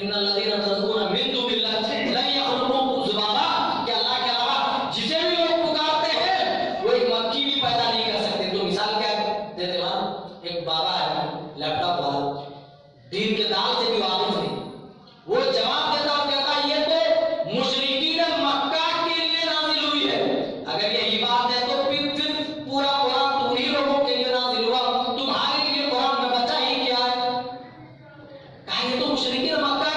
इन्नल्लज़ीना तदऊना मिन दुनिल्लाहि ला यखलुकू ज़ुबाबा, कि अल्लाह के अलावा जिसे भी लोग पुकारते हैं वो एक मक्खी भी पैदा नहीं कर सकते। तो मिसाल क्या देते हैं, एक बाबा है लैपटॉप वाला, दीन के दाल से भी वाकिफ नहीं, वो जवाब देता और कहता ये तो मुशरिकीन मक्का के लिए नाजिल हुई है। अगर यही बात है तो फिर पूरा कुरान तुम्ही लोगों के लिए नाजिल हुआ, तुम्हारे लिए कुरान में बचा ही क्या है? कहा ये तो मुशरिकीन मक्का